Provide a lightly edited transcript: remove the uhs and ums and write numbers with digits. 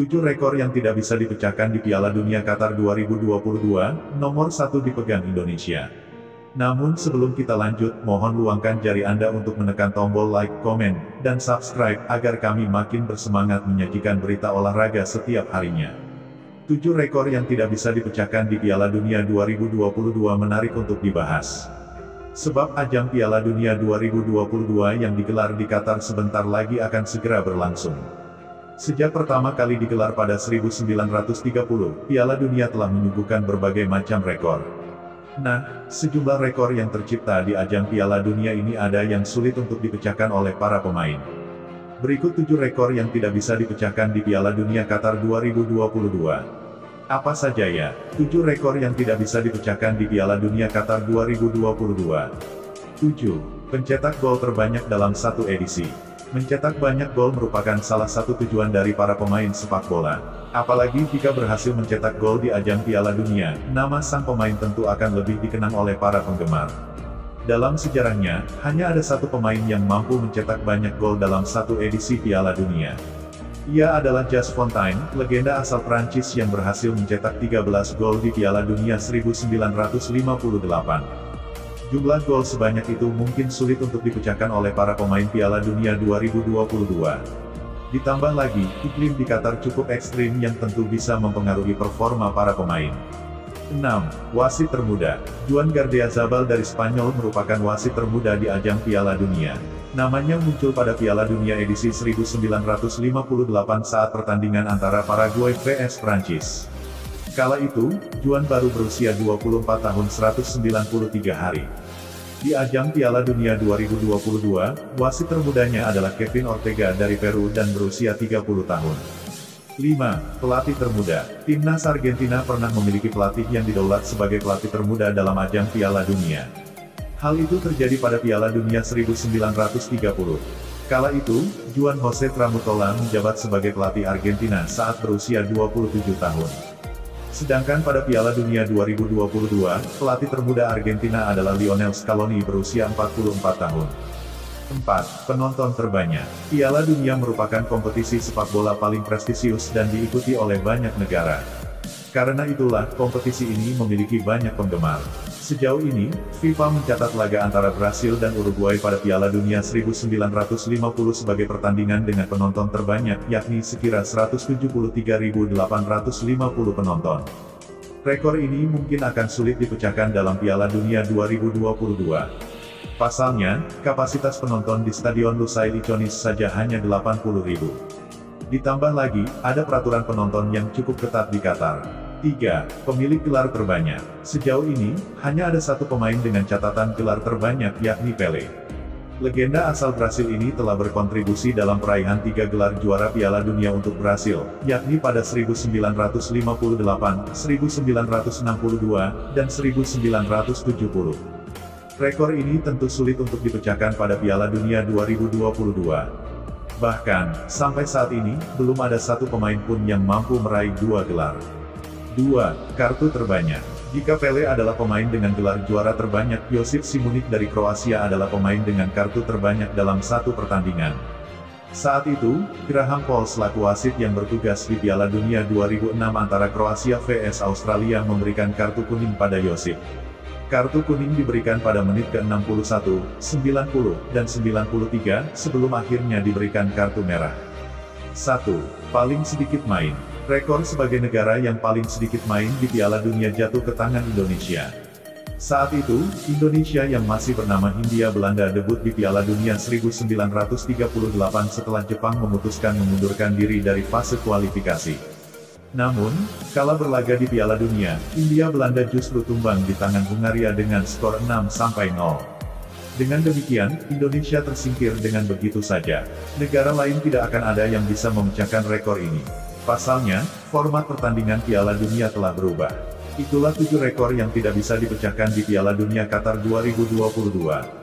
7 rekor yang tidak bisa dipecahkan di Piala Dunia Qatar 2022, nomor 1 dipegang Indonesia. Namun sebelum kita lanjut, mohon luangkan jari Anda untuk menekan tombol like, komen, dan subscribe, agar kami makin bersemangat menyajikan berita olahraga setiap harinya. 7 rekor yang tidak bisa dipecahkan di Piala Dunia 2022 menarik untuk dibahas. Sebab ajang Piala Dunia 2022 yang digelar di Qatar sebentar lagi akan segera berlangsung. Sejak pertama kali digelar pada 1930, Piala Dunia telah menyuguhkan berbagai macam rekor. Nah, sejumlah rekor yang tercipta di ajang Piala Dunia ini ada yang sulit untuk dipecahkan oleh para pemain. Berikut 7 rekor yang tidak bisa dipecahkan di Piala Dunia Qatar 2022. Apa saja ya? 7 rekor yang tidak bisa dipecahkan di Piala Dunia Qatar 2022. 7. Pencetak gol terbanyak dalam satu edisi. Mencetak banyak gol merupakan salah satu tujuan dari para pemain sepak bola. Apalagi jika berhasil mencetak gol di ajang Piala Dunia, nama sang pemain tentu akan lebih dikenang oleh para penggemar. Dalam sejarahnya, hanya ada satu pemain yang mampu mencetak banyak gol dalam satu edisi Piala Dunia. Ia adalah Just Fontaine, legenda asal Prancis yang berhasil mencetak 13 gol di Piala Dunia 1958. Jumlah gol sebanyak itu mungkin sulit untuk dipecahkan oleh para pemain Piala Dunia 2022. Ditambah lagi, iklim di Qatar cukup ekstrim yang tentu bisa mempengaruhi performa para pemain. 6. Wasit termuda. Juan Gardiazabal dari Spanyol merupakan wasit termuda di ajang Piala Dunia. Namanya muncul pada Piala Dunia edisi 1958 saat pertandingan antara Paraguay vs Prancis. Kala itu, Juan baru berusia 24 tahun 193 hari. Di ajang Piala Dunia 2022, wasit termudanya adalah Kevin Ortega dari Peru dan berusia 30 tahun. 5. Pelatih termuda. Timnas Argentina pernah memiliki pelatih yang didaulat sebagai pelatih termuda dalam ajang Piala Dunia. Hal itu terjadi pada Piala Dunia 1930. Kala itu, Juan José Tramutola menjabat sebagai pelatih Argentina saat berusia 27 tahun. Sedangkan pada Piala Dunia 2022, pelatih termuda Argentina adalah Lionel Scaloni berusia 44 tahun. 4. Penonton terbanyak. Piala Dunia merupakan kompetisi sepak bola paling prestisius dan diikuti oleh banyak negara. Karena itulah, kompetisi ini memiliki banyak penggemar. Sejauh ini, FIFA mencatat laga antara Brasil dan Uruguay pada Piala Dunia 1950 sebagai pertandingan dengan penonton terbanyak, yakni sekira 173.850 penonton. Rekor ini mungkin akan sulit dipecahkan dalam Piala Dunia 2022. Pasalnya, kapasitas penonton di Stadion Lusail Iconis saja hanya 80.000. Ditambah lagi, ada peraturan penonton yang cukup ketat di Qatar. 3. Pemilik gelar terbanyak. Sejauh ini, hanya ada satu pemain dengan catatan gelar terbanyak, yakni Pelé. Legenda asal Brasil ini telah berkontribusi dalam peraihan 3 gelar juara Piala Dunia untuk Brasil, yakni pada 1958, 1962, dan 1970. Rekor ini tentu sulit untuk dipecahkan pada Piala Dunia 2022. Bahkan, sampai saat ini, belum ada satu pemain pun yang mampu meraih 2 gelar. 2. Kartu terbanyak. Jika Pelé adalah pemain dengan gelar juara terbanyak, Josip Šimunić dari Kroasia adalah pemain dengan kartu terbanyak dalam satu pertandingan. Saat itu, Graham Paul selaku wasit yang bertugas di Piala Dunia 2006 antara Kroasia vs Australia memberikan kartu kuning pada Josip. Kartu kuning diberikan pada menit ke-61, 90, dan 93, sebelum akhirnya diberikan kartu merah. 1. Paling sedikit main. Rekor sebagai negara yang paling sedikit main di Piala Dunia jatuh ke tangan Indonesia. Saat itu, Indonesia yang masih bernama Hindia Belanda debut di Piala Dunia 1938 setelah Jepang memutuskan mengundurkan diri dari fase kualifikasi. Namun, kala berlaga di Piala Dunia, Hindia Belanda justru tumbang di tangan Hungaria dengan skor 6-0. Dengan demikian, Indonesia tersingkir dengan begitu saja. Negara lain tidak akan ada yang bisa memecahkan rekor ini. Pasalnya, format pertandingan Piala Dunia telah berubah. Itulah 7 rekor yang tidak bisa dipecahkan di Piala Dunia Qatar 2022.